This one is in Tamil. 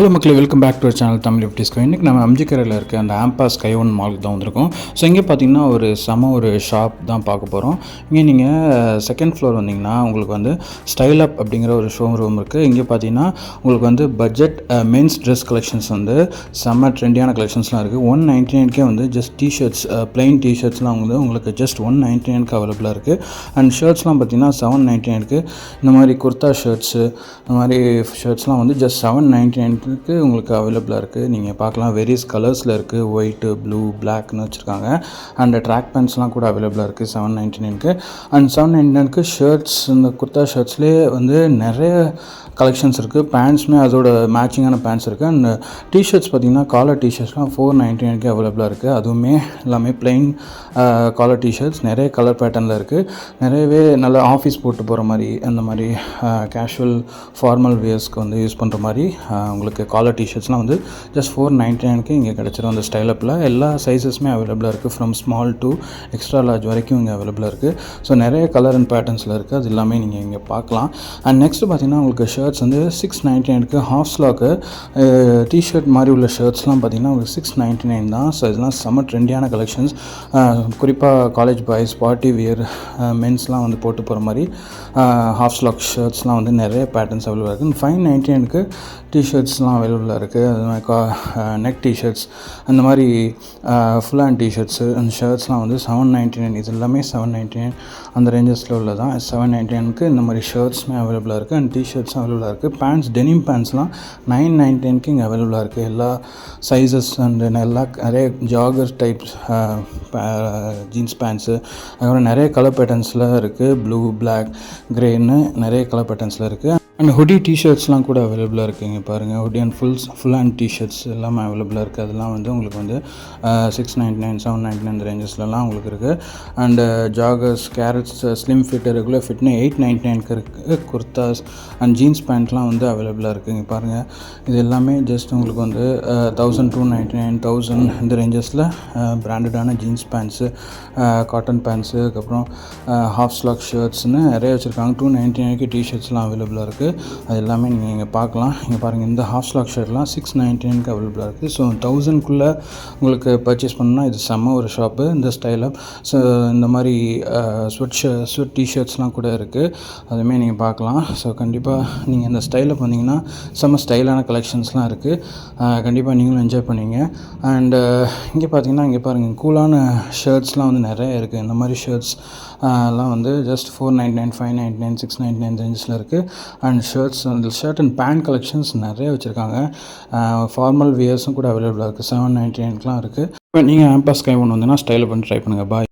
ஹலோ மக்களே, welcome back to our channel Tamil disco. இன்றைக்கி நம்ம அம்ஜிக்கரையில் இருக்க அந்த ஆம்பாஸ் ஸ்கை-ஒன் மாலுக்கு தான் வந்திருக்கோம். ஸோ இங்கே பார்த்தீங்கன்னா ஒரு ஷாப் தான் பார்க்க போகிறோம். இங்கே நீங்கள் செகண்ட் ஃப்ளோர் வந்தீங்கன்னா உங்களுக்கு வந்து ஸ்டைல் அப் அப்படிங்கிற ஒரு ஷோ ரூம் இருக்குது. இங்கே பார்த்தீங்கன்னா உங்களுக்கு வந்து பட்ஜெட் மென்ஸ் ட்ரெஸ் கலெக்ஷன்ஸ் வந்து செம்ம ட்ரெண்டியான கலெக்ஷன்ஸ்லாம் இருக்குது. 199 வந்து ஜஸ்ட் டிஷர்ட்ஸ், பிளெயின் டிஷர்ட்ஸ்லாம் வந்து உங்களுக்கு ஜஸ்ட் 199 அவைலபிளாக இருக்குது. அண்ட் ஷர்ட்ஸ்லாம் பார்த்தீங்கன்னா 799 இந்த மாதிரி குர்தா ஷர்ட்ஸு, இந்த மாதிரி ஷர்ட்ஸ்லாம் வந்து ஜஸ்ட் 799 உங்களுக்கு அவைலபிளாக இருக்குது. நீங்கள் பார்க்கலாம், வேரியஸ் கலர்ஸில் இருக்குது. ஒயிட்டு, ப்ளூ, பிளாக்னு வச்சுருக்காங்க. அண்ட் ட்ராக் பேண்ட்ஸ்லாம் கூட அவைலபிளாக இருக்குது 799. அண்ட் 799 ஷர்ட்ஸ், இந்த குர்தா ஷர்ட்ஸ்லேயே வந்து நிறைய கலெக்ஷன்ஸ் இருக்குது. பேண்ட்ஸுமே அதோட மேட்சிங்கான பேண்ட்ஸ் இருக்குது. அண்ட் டிஷர்ட்ஸ் பார்த்திங்கன்னா காலர் டிஷர்ட்ஸ்லாம் 499 அவைலபிளாக இருக்குது. அதுவுமே எல்லாமே பிளெயின் காலர் டிஷர்ட்ஸ், நிறைய கலர் பேட்டர்னில் இருக்குது. நிறையவே நல்ல ஆஃபீஸ் போட்டு போகிற மாதிரி, அந்த மாதிரி கேஷுவல் ஃபார்மல் வியர்ஸ்க்கு வந்து யூஸ் பண்ணுற மாதிரி உங்களுக்கு காலர் டிஷர்ட்ஸ்லாம் வந்து ஜஸ்ட் 499 இங்கே கிடச்சிரும். அந்த ஸ்டைல் அப்பில் எல்லா சைஸஸுமே அவைலபிளாக இருக்குது. From small to extra large வரைக்கும் இங்கே அவைலபிளாக இருக்குது. ஸோ நிறைய கலர் அண்ட் பேட்டர்ன்ஸில் இருக்குது. அது எல்லாமே நீங்கள் இங்கே பார்க்கலாம். அண்ட் நெக்ஸ்ட் பார்த்திங்கன்னா உங்களுக்கு ஷர்ட்ஸ் வந்து 699 ஹாஃப் ஸ்லாக்கு டிஷர்ட் மாதிரி உள்ள ஷர்ட்ஸ்லாம் பார்த்திங்கன்னா உங்களுக்கு 699 தான். ஸோ இதெல்லாம் செம்ம ட்ரெண்டியான கலெக்ஷன்ஸ். குறிப்பாக காலேஜ் பாய்ஸ், பார்ட்டி வியர், மென்ஸ்லாம் வந்து போட்டு போகிற மாதிரி ஹாஃப் ஸ்லாக் ஷர்ட்ஸ்லாம் வந்து நிறைய பேட்டர்ன்ஸ் அவைலபிளாக இருக்குது. 599 டிஷர்ட்ஸ்லாம் அவைலபிளாக இருக்குது. அது மாதிரி நெக் டிஷர்ட்ஸ், அந்த மாதிரி ஃபுல் ஹேண்ட் டிஷர்ட்ஸு அண்ட் ஷர்ட்ஸ்லாம் வந்து 799. இது எல்லாமே 799 அந்த ரேஞ்சஸில் உள்ளதான். 799 இந்த மாதிரி ஷர்ட்ஸுமே அவைலபிளாக இருக்குது. அண்ட் டிஷர்ட்ஸும் அவைலபிளாக இருக்குது. பேண்ட்ஸ், டெனிம் பேண்ட்ஸ்லாம் 999 இங்கே அவைலபிளாக இருக்குது. எல்லா சைஸஸ் அண்ட் நிறைய ஜாகர் டைப்ஸ் ஜீன்ஸ் பேண்ட்ஸு, அதுக்கப்புறம் நிறைய கலர் பேட்டர்ன்ஸில் இருக்குது. ப்ளூ, பிளாக், கிரேன்னு நிறைய கலர் பேட்டர்ன்ஸில் இருக்குது. அண்ட் ஹுடி டிஷர்ட்ஸ்லாம் கூட அவைலபிளாக இருக்குது. இங்கே பாருங்கள், hoodie and full hand T-shirts எல்லாமே அவைலபிளாக இருக்குது. அதெல்லாம் வந்து உங்களுக்கு வந்து 699, 799 அந்த ரேஞ்சஸ்லலாம் உங்களுக்கு இருக்குது. And joggers, carrots, slim fit, regular ஃபிட்னு 899 இருக்குது. குர்தாஸ் அண்ட் ஜீன்ஸ் பேண்ட்லாம் வந்து அவைலபிளாக இருக்குது. இங்கே பாருங்கள், இது எல்லாமே ஜஸ்ட் உங்களுக்கு வந்து 1299, 1000 இந்த ரேஞ்சஸில் பிராண்டடான ஜீன்ஸ் பேண்ட்ஸு, காட்டன் பேண்ட்ஸு, அதுக்கப்புறம் ஹாஃப் ஸ்லாக் ஷர்ட்ஸ்னு நிறைய வச்சுருக்காங்க. 299 டிஷர்ட்ஸ்லாம் அவைலபிளாக இருக்குது. அது எல்லாமே நீங்கள் இங்கே பார்க்கலாம். இங்கே பாருங்கள், இந்த ஹாஃப் ஸ்லாக் ஷர்ட்லாம் 699 அவைலபிளாக இருக்குது. ஸோ 1000க்குள்ளே உங்களுக்கு பர்ச்சேஸ் பண்ணால் இது செம்ம ஒரு ஷாப்பு, இந்த ஸ்டைல் அப். ஸோ இந்த மாதிரி ஸ்வெட் டிஷர்ட்ஸ்லாம் கூட இருக்குது. அதுவுமே நீங்கள் பார்க்கலாம். ஸோ கண்டிப்பாக நீங்கள் இந்த ஸ்டைல் அப் வந்தீங்கன்னா செம்ம ஸ்டைலான கலெக்ஷன்ஸ்லாம் இருக்குது. கண்டிப்பாக நீங்களும் என்ஜாய் பண்ணுவீங்க. அண்டு இங்கே பார்த்தீங்கன்னா, இங்கே பாருங்கள், கூலான ஷர்ட்ஸ்லாம் வந்து நிறைய இருக்குது. இந்த மாதிரி ஷர்ட்ஸ் எல்லாம் வந்து ஜஸ்ட் 499, 599, 699 ரேஞ்சஸில் இருக்குது. அண்ட் ஷர்ட்ஸ், அந்த ஷர்ட் அண்ட் பேண்ட் கலெக்ஷன்ஸ் நிறைய வச்சுருக்காங்க. ஃபார்மல் வியர்ஸும் கூட அவைலபிளாக இருக்குது. 799 இருக்குது. இப்போ நீங்கள் ஆம்பாஸ் ஸ்கை-ஒன் வந்தீங்கன்னா ஸ்டைல் பண்ணி ட்ரை பண்ணுங்கள். பாய்.